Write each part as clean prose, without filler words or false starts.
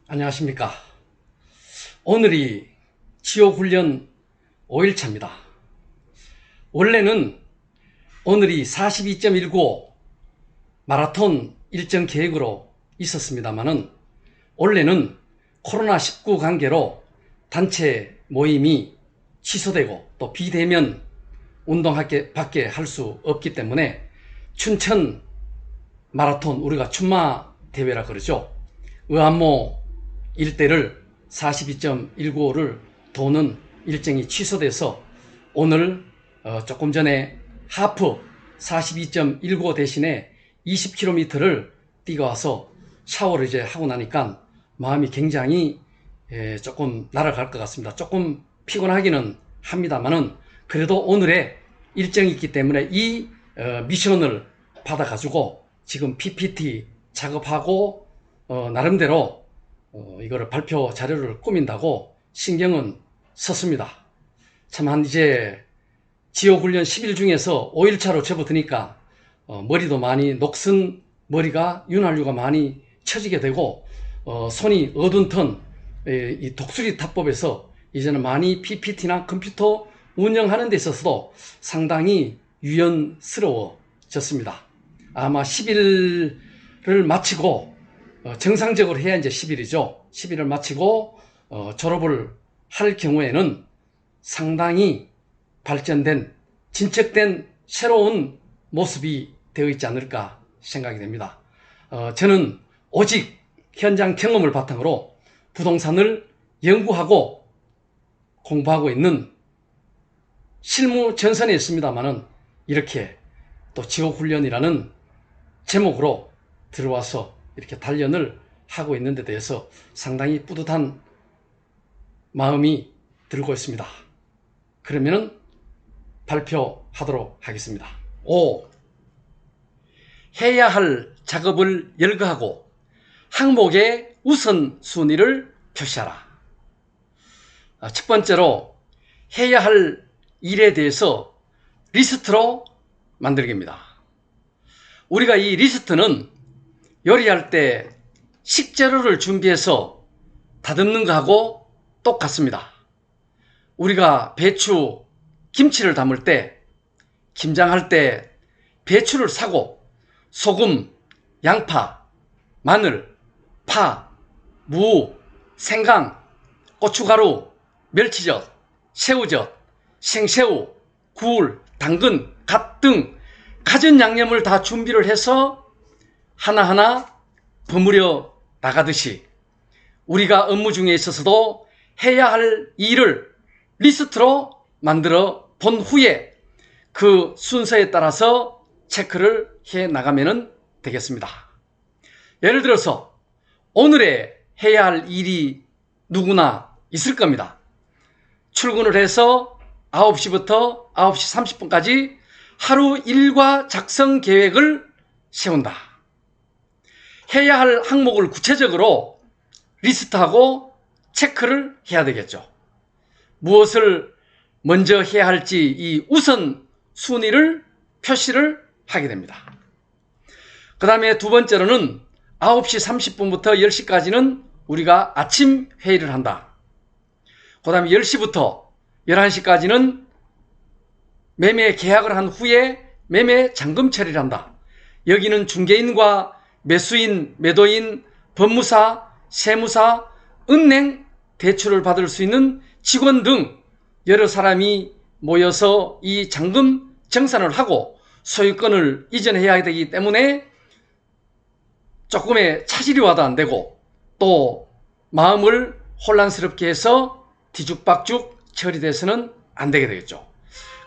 안녕하십니까. 오늘이 지옥훈련 5일차입니다. 원래는 오늘이 42.195 마라톤 일정 계획으로 있었습니다만은 원래는 코로나19 관계로 단체 모임이 취소되고 또 비대면 운동밖에 할 수 없기 때문에 춘천 마라톤, 우리가 춘마 대회라 그러죠. 의암모 일대를 42.195를 도는 일정이 취소돼서 오늘 조금 전에 하프 42.195 대신에 20km를 뛰고 와서 샤워를 이제 하고 나니까 마음이 굉장히 조금 날아갈 것 같습니다. 조금 피곤하기는 합니다만은 그래도 오늘의 일정이 있기 때문에 이 미션을 받아가지고 지금 PPT 작업하고 나름대로 이거를 발표 자료를 꾸민다고 신경은 썼습니다. 참 한 이제 지옥훈련 10일 중에서 5일차로 접어드니까 머리도 많이 녹슨 머리가 윤활유가 많이 처지게 되고 손이 어둔턴 이 독수리 타법에서 이제는 많이 PPT나 컴퓨터 운영하는 데 있어서도 상당히 유연스러워졌습니다. 아마 10일을 마치고 정상적으로 해야 이제 10일이죠. 10일을 마치고 졸업을 할 경우에는 상당히 발전된, 진척된 새로운 모습이 되어 있지 않을까 생각이 됩니다. 저는 오직 현장 경험을 바탕으로 부동산을 연구하고 공부하고 있는 실무 전선에 있습니다만은 이렇게 또 지옥훈련이라는 제목으로 들어와서 이렇게 단련을 하고 있는 데 대해서 상당히 뿌듯한 마음이 들고 있습니다. 그러면은 발표하도록 하겠습니다. 5. 해야 할 작업을 열거하고 항목의 우선순위를 표시하라. 첫 번째로 해야 할 일에 대해서 리스트로 만들기입니다. 우리가 이 리스트는 요리할 때 식재료를 준비해서 다듬는 거하고 똑같습니다. 우리가 배추, 김치를 담을 때, 김장할 때 배추를 사고 소금, 양파, 마늘, 파, 무, 생강, 고춧가루, 멸치젓, 새우젓, 생새우, 굴, 당근, 갓 등 갖은 양념을 다 준비를 해서 하나하나 버무려 나가듯이 우리가 업무 중에 있어서도 해야 할 일을 리스트로 만들어 본 후에 그 순서에 따라서 체크를 해 나가면 되겠습니다. 예를 들어서 오늘의 해야 할 일이 누구나 있을 겁니다. 출근을 해서 9시부터 9시 30분까지 하루 일과 작성 계획을 세운다. 해야 할 항목을 구체적으로 리스트하고 체크를 해야 되겠죠. 무엇을 먼저 해야 할지 이 우선 순위를 표시를 하게 됩니다. 그 다음에 두 번째로는 9시 30분부터 10시까지는 우리가 아침 회의를 한다. 그 다음에 10시부터 11시까지는 매매 계약을 한 후에 매매 잔금 처리를 한다. 여기는 중개인과 매수인, 매도인, 법무사, 세무사, 은행 대출을 받을 수 있는 직원 등 여러 사람이 모여서 이 잔금 정산을 하고 소유권을 이전해야 되기 때문에 조금의 차질이 와도 안 되고 또 마음을 혼란스럽게 해서 뒤죽박죽 처리돼서는 안 되게 되겠죠.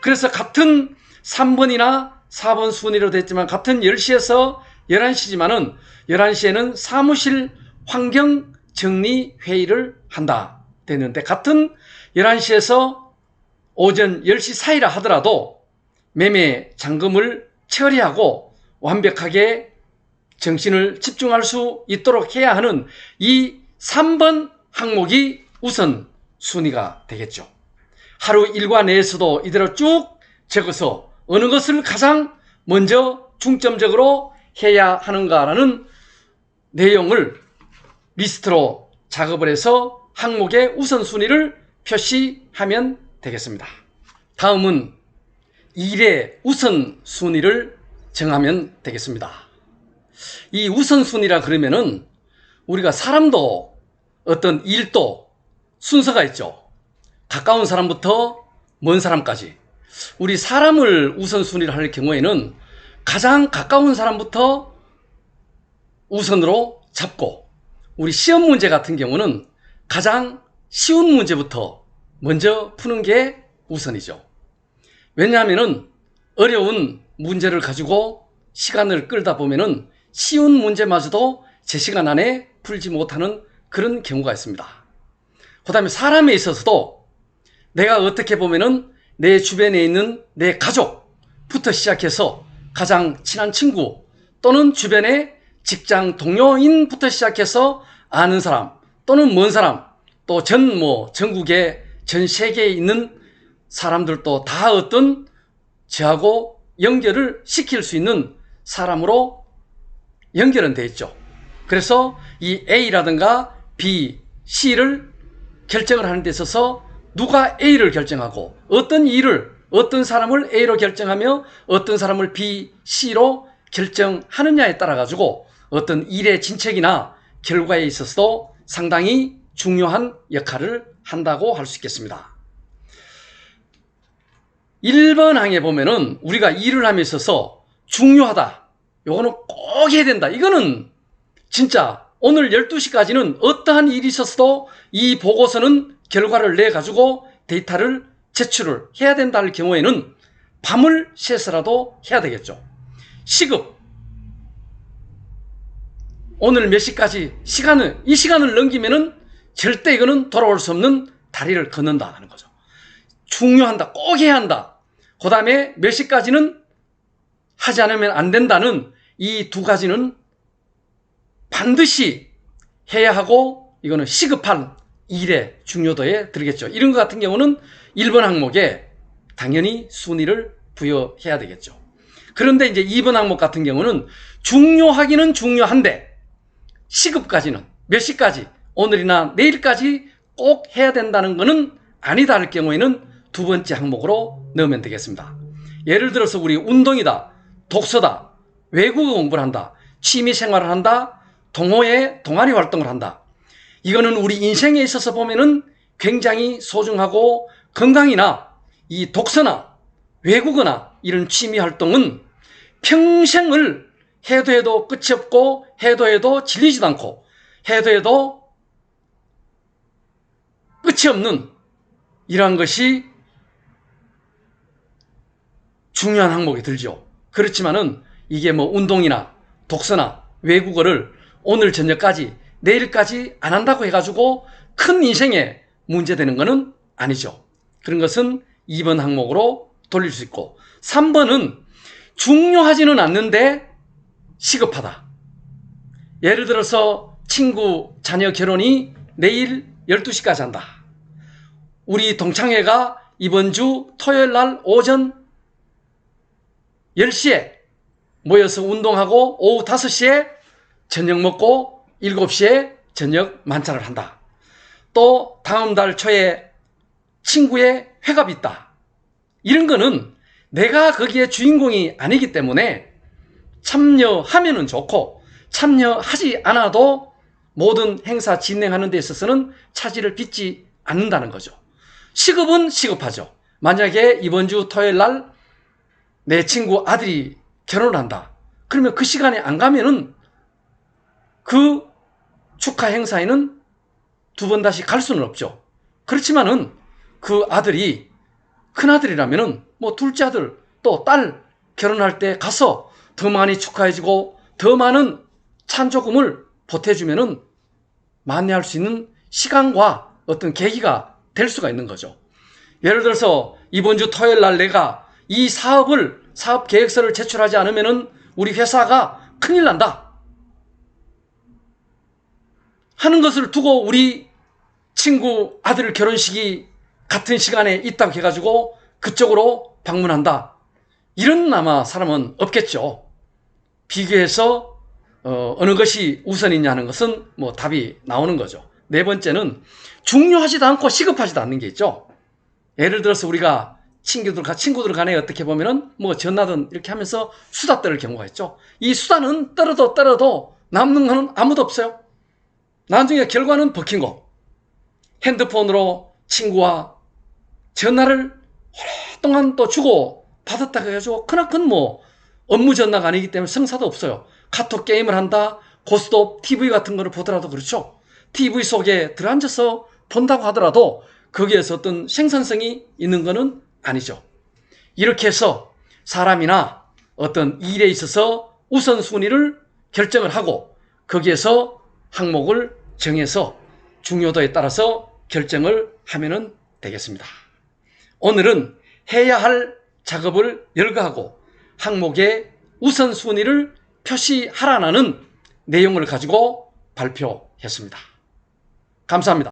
그래서 같은 3번이나 4번 순위로 됐지만 같은 10시에서 11시지만은 11시에는 사무실 환경 정리 회의를 한다 됐는데 같은 11시에서 오전 10시 사이라 하더라도 매매 잔금을 처리하고 완벽하게 정신을 집중할 수 있도록 해야 하는 이 3번 항목이 우선 순위가 되겠죠. 하루 일과 내에서도 이대로 쭉 적어서 어느 것을 가장 먼저 중점적으로 해야 하는가라는 내용을 리스트로 작업을 해서 항목의 우선순위를 표시하면 되겠습니다. 다음은 일의 우선순위를 정하면 되겠습니다. 이 우선순위라 그러면은 우리가 사람도 어떤 일도 순서가 있죠. 가까운 사람부터 먼 사람까지. 우리 사람을 우선순위를 할 경우에는 가장 가까운 사람부터 우선으로 잡고, 우리 시험 문제 같은 경우는 가장 쉬운 문제부터 먼저 푸는 게 우선이죠. 왜냐하면은 어려운 문제를 가지고 시간을 끌다 보면은 쉬운 문제마저도 제 시간 안에 풀지 못하는 그런 경우가 있습니다. 그 다음에 사람에 있어서도 내가 어떻게 보면은 내 주변에 있는 내 가족부터 시작해서 가장 친한 친구 또는 주변의 직장 동료인부터 시작해서 아는 사람 또는 먼 사람 또 전국에 전 세계에 있는 사람들도 다 어떤 저하고 연결을 시킬 수 있는 사람으로 연결은 되어 있죠. 그래서 이 A라든가 B, C를 결정을 하는 데 있어서 누가 A를 결정하고 어떤 일을 어떤 사람을 A로 결정하며 어떤 사람을 B, C로 결정하느냐에 따라 가지고 어떤 일의 진척이나 결과에 있어서도 상당히 중요한 역할을 한다고 할 수 있겠습니다. 1번 항에 보면은 우리가 일을 함에 있어서 중요하다, 요거는 꼭 해야 된다, 이거는 진짜 오늘 12시까지는 어떠한 일이 있었어도 이 보고서는 결과를 내 가지고 데이터를 제출을 해야 된다 할 경우에는 밤을 새서라도 해야 되겠죠. 시급, 오늘 몇 시까지 이 시간을 넘기면은 절대 이거는 돌아올 수 없는 다리를 걷는다 하는 거죠. 중요한다, 꼭 해야 한다. 그 다음에 몇 시까지는 하지 않으면 안 된다는 이 두 가지는 반드시 해야 하고, 이거는 시급한 일의 중요도에 들겠죠. 이런 것 같은 경우는 1번 항목에 당연히 순위를 부여해야 되겠죠. 그런데 이제 2번 항목 같은 경우는 중요하기는 중요한데 시급까지는 몇 시까지, 오늘이나 내일까지 꼭 해야 된다는 것은 아니다 할 경우에는 두 번째 항목으로 넣으면 되겠습니다. 예를 들어서 우리 운동이다, 독서다, 외국어 공부를 한다, 취미생활을 한다, 동아리 활동을 한다. 이거는 우리 인생에 있어서 보면은 굉장히 소중하고, 건강이나 이 독서나 외국어나 이런 취미 활동은 평생을 해도 끝이 없고 해도 질리지도 않고 해도 끝이 없는 이러한 것이 중요한 항목이 들죠. 그렇지만은 이게 뭐 운동이나 독서나 외국어를 오늘 저녁까지 내일까지 안 한다고 해가지고 큰 인생에 문제되는 것은 아니죠. 그런 것은 2번 항목으로 돌릴 수 있고, 3번은 중요하지는 않는데 시급하다. 예를 들어서 친구 자녀 결혼이 내일 12시까지 한다. 우리 동창회가 이번 주 토요일 날 오전 10시에 모여서 운동하고 오후 5시에 저녁 먹고 7시에 저녁 만찬을 한다. 또 다음 달 초에 친구의 회갑이 있다. 이런 거는 내가 거기에 주인공이 아니기 때문에 참여하면은 좋고 참여하지 않아도 모든 행사 진행하는 데 있어서는 차질을 빚지 않는다는 거죠. 시급은 시급하죠. 만약에 이번 주 토요일 날 내 친구 아들이 결혼을 한다. 그러면 그 시간에 안 가면은 그 축하 행사에는 두 번 다시 갈 수는 없죠. 그렇지만은 그 아들이 큰아들이라면은 뭐 둘째 아들 또 딸 결혼할 때 가서 더 많이 축하해주고 더 많은 찬조금을 보태주면은 만회할 수 있는 시간과 어떤 계기가 될 수가 있는 거죠. 예를 들어서 이번 주 토요일 날 내가 이 사업 계획서를 제출하지 않으면은 우리 회사가 큰일 난다 하는 것을 두고 우리 친구 아들 결혼식이 같은 시간에 있다고 해가지고 그쪽으로 방문한다. 이런 아마 사람은 없겠죠. 비교해서 어느 것이 우선이냐 하는 것은 뭐 답이 나오는 거죠. 네 번째는 중요하지도 않고 시급하지도 않는 게 있죠. 예를 들어서 우리가 친구들 간에 어떻게 보면은 뭐 전화든 이렇게 하면서 수다 떨 경우가 있죠. 이 수다는 떨어도 남는 거는 아무도 없어요. 나중에 결과는 버킨 거. 핸드폰으로 친구와 전화를 오랫동안 또 주고 받았다 해가지고 크나큰 뭐 업무 전화가 아니기 때문에 성사도 없어요. 카톡 게임을 한다, 고스톱, TV 같은 거를 보더라도 그렇죠. TV 속에 들어앉아서 본다고 하더라도 거기에서 어떤 생산성이 있는 거는 아니죠. 이렇게 해서 사람이나 어떤 일에 있어서 우선순위를 결정을 하고 거기에서 항목을 정해서 중요도에 따라서 결정을 하면 되겠습니다. 오늘은 해야 할 작업을 열거하고 항목의 우선순위를 표시하라는 내용을 가지고 발표했습니다. 감사합니다.